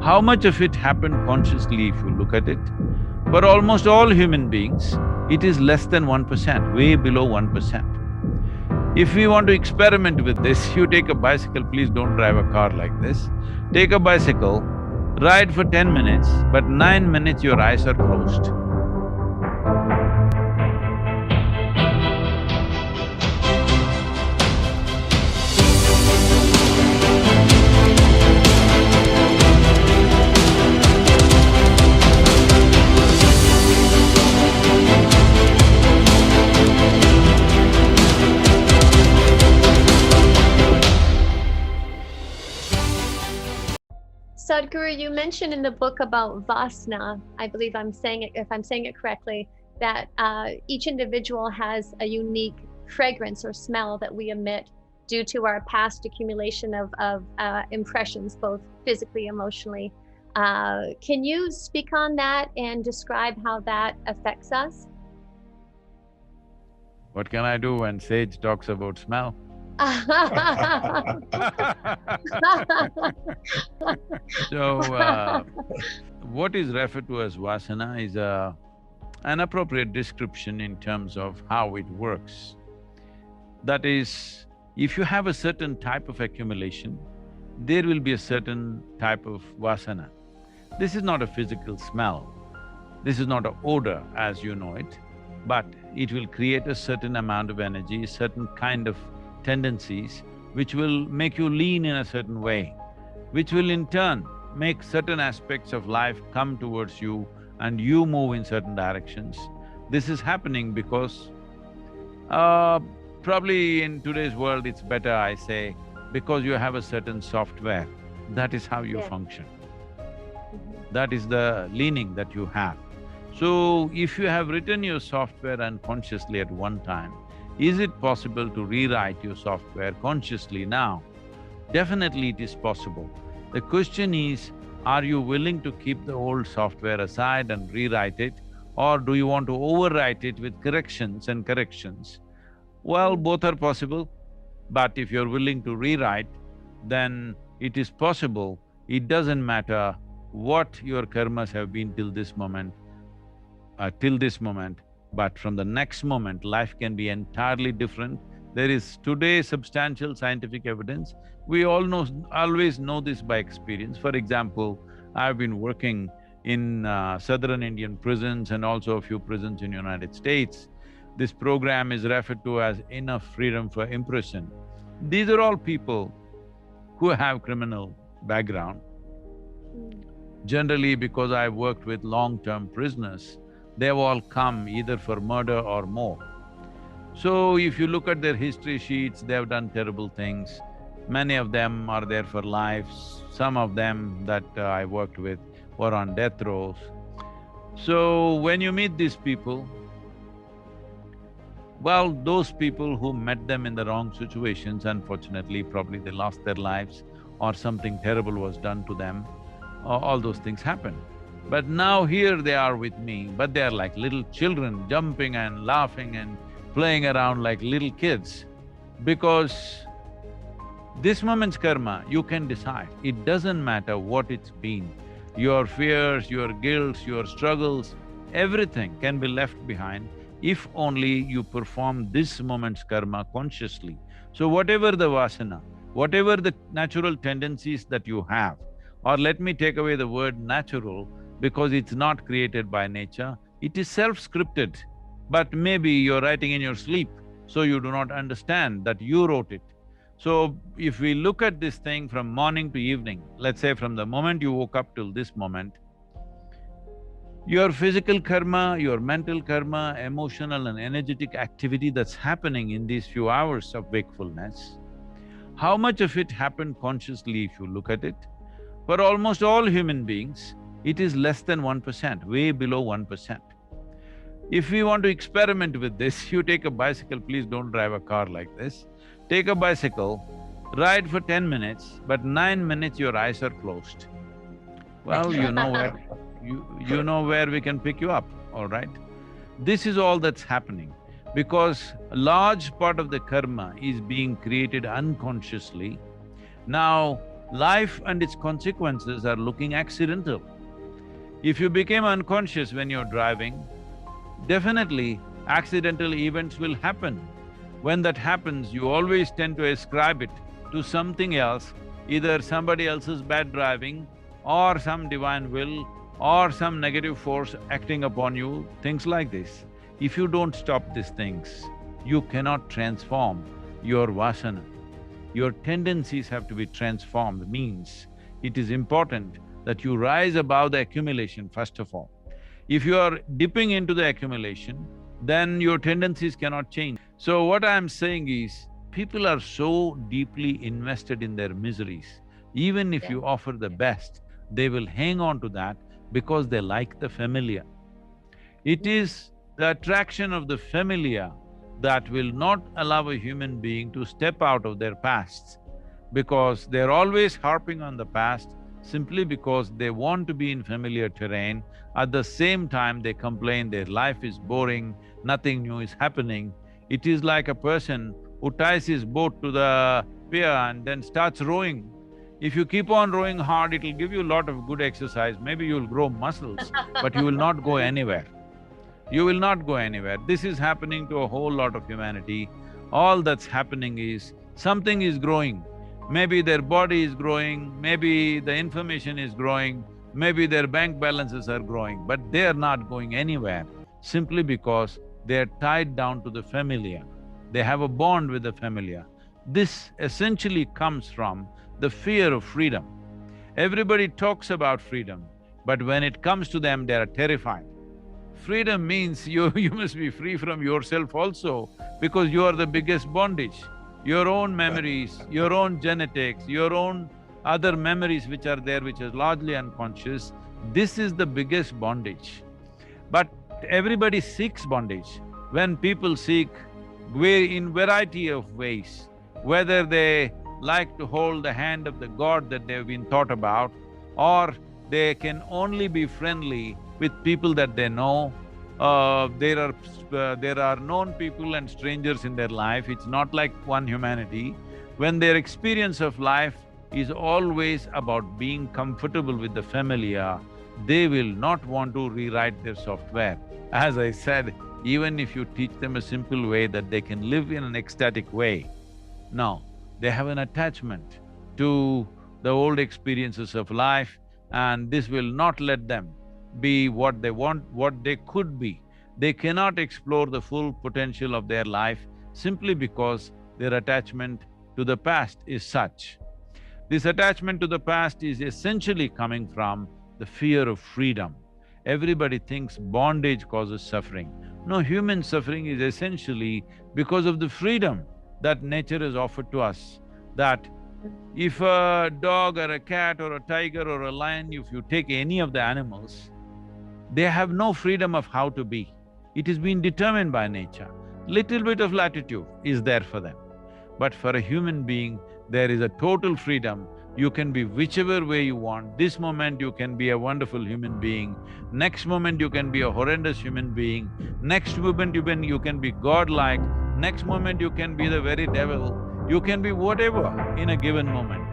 How much of it happened consciously if you look at it? For almost all human beings, it is less than 1%, way below 1%. If we want to experiment with this, you take a bicycle, please don't drive a car like this. Take a bicycle, ride for 10 minutes, but 9 minutes your eyes are closed. Sadhguru, you mentioned in the book about Vasna, I believe I'm saying it, if I'm saying it correctly, that each individual has a unique fragrance or smell that we emit due to our past accumulation of impressions, both physically, emotionally. Can you speak on that and describe how that affects us? What can I do when sage talks about smell? So, what is referred to as Vasana is an appropriate description in terms of how it works. That is, if you have a certain type of accumulation, there will be a certain type of Vasana. This is not a physical smell, this is not an odor as you know it, but it will create a certain amount of energy, a certain kind of tendencies which will make you lean in a certain way, which will in turn make certain aspects of life come towards you and you move in certain directions. This is happening because, probably in today's world it's better I say, because you have a certain software, that is how you function. That is the leaning that you have. So, if you have written your software unconsciously at one time, is it possible to rewrite your software consciously now? Definitely it is possible. The question is, are you willing to keep the old software aside and rewrite it, or do you want to overwrite it with corrections and corrections? Well, both are possible, but if you're willing to rewrite, then it is possible. It doesn't matter what your karmas have been till this moment, but from the next moment, life can be entirely different. There is today substantial scientific evidence. We always know this by experience. For example, I've been working in southern Indian prisons and also a few prisons in United States. This program is referred to as Enough Freedom for Imprison. These are all people who have criminal background. Generally, because I've worked with long-term prisoners, they've all come either for murder or more. So, if you look at their history sheets, they've done terrible things. Many of them are there for life. Some of them that I worked with were on death rows. So, when you meet these people, well, those people who met them in the wrong situations, unfortunately, probably they lost their lives or something terrible was done to them, all those things happen. But now here they are with me, but they are like little children, jumping and laughing and playing around like little kids. Because this moment's karma, you can decide. It doesn't matter what it's been. Your fears, your guilts, your struggles, everything can be left behind if only you perform this moment's karma consciously. So whatever the vasana, whatever the natural tendencies that you have, or let me take away the word natural, because it's not created by nature, it is self-scripted. But maybe you're writing in your sleep, so you do not understand that you wrote it. So, if we look at this thing from morning to evening, let's say from the moment you woke up till this moment, your physical karma, your mental karma, emotional and energetic activity that's happening in these few hours of wakefulness, how much of it happened consciously if you look at it? For almost all human beings, it is less than 1%, way below 1%. If we want to experiment with this, you take a bicycle, please don't drive a car like this. Take a bicycle, ride for 10 minutes, but 9 minutes your eyes are closed. Well, you know where we can pick you up, all right? This is all that's happening because a large part of the karma is being created unconsciously. Now, Life and its consequences are looking accidental. If you became unconscious when you're driving, definitely accidental events will happen. When that happens, you always tend to ascribe it to something else, either somebody else's bad driving or some divine will or some negative force acting upon you, things like this. If you don't stop these things, you cannot transform your vasana. Your tendencies have to be transformed, means it is important that you rise above the accumulation first of all. If you are dipping into the accumulation, then your tendencies cannot change. So what I'm saying is, people are so deeply invested in their miseries. Even if you offer the best, they will hang on to that because they like the familiar. It is the attraction of the familiar that will not allow a human being to step out of their pasts, because they're always harping on the past simply because they want to be in familiar terrain. At the same time, they complain their life is boring, nothing new is happening. It is like a person who ties his boat to the pier and then starts rowing. If you keep on rowing hard, it'll give you a lot of good exercise, maybe you'll grow muscles, but you will not go anywhere. You will not go anywhere. This is happening to a whole lot of humanity. All that's happening is, something is growing. Maybe their body is growing, maybe the information is growing, maybe their bank balances are growing, but they are not going anywhere simply because they're tied down to the familiar. They have a bond with the familiar. This essentially comes from the fear of freedom. Everybody talks about freedom, but when it comes to them, they are terrified. Freedom means you must be free from yourself also, because you are the biggest bondage. Your own memories, your own genetics, your own other memories which are there, which is largely unconscious, this is the biggest bondage. But everybody seeks bondage. When people seek in variety of ways, whether they like to hold the hand of the god that they've been taught about, or they can only be friendly with people that they know. There are known people and strangers in their life, it's not like one humanity. When their experience of life is always about being comfortable with the familiar, they will not want to rewrite their software. As I said, even if you teach them a simple way that they can live in an ecstatic way, no, they have an attachment to the old experiences of life, and this will not let them be what they want, what they could be. They cannot explore the full potential of their life simply because their attachment to the past is such. This attachment to the past is essentially coming from the fear of freedom. Everybody thinks bondage causes suffering. No, human suffering is essentially because of the freedom that nature has offered to us. That if a dog or a cat or a tiger or a lion, if you take any of the animals, they have no freedom of how to be. It has been determined by nature. Little bit of latitude is there for them. But for a human being, there is a total freedom. You can be whichever way you want. This moment you can be a wonderful human being, next moment you can be a horrendous human being, next moment you can be godlike, next moment you can be the very devil, you can be whatever in a given moment.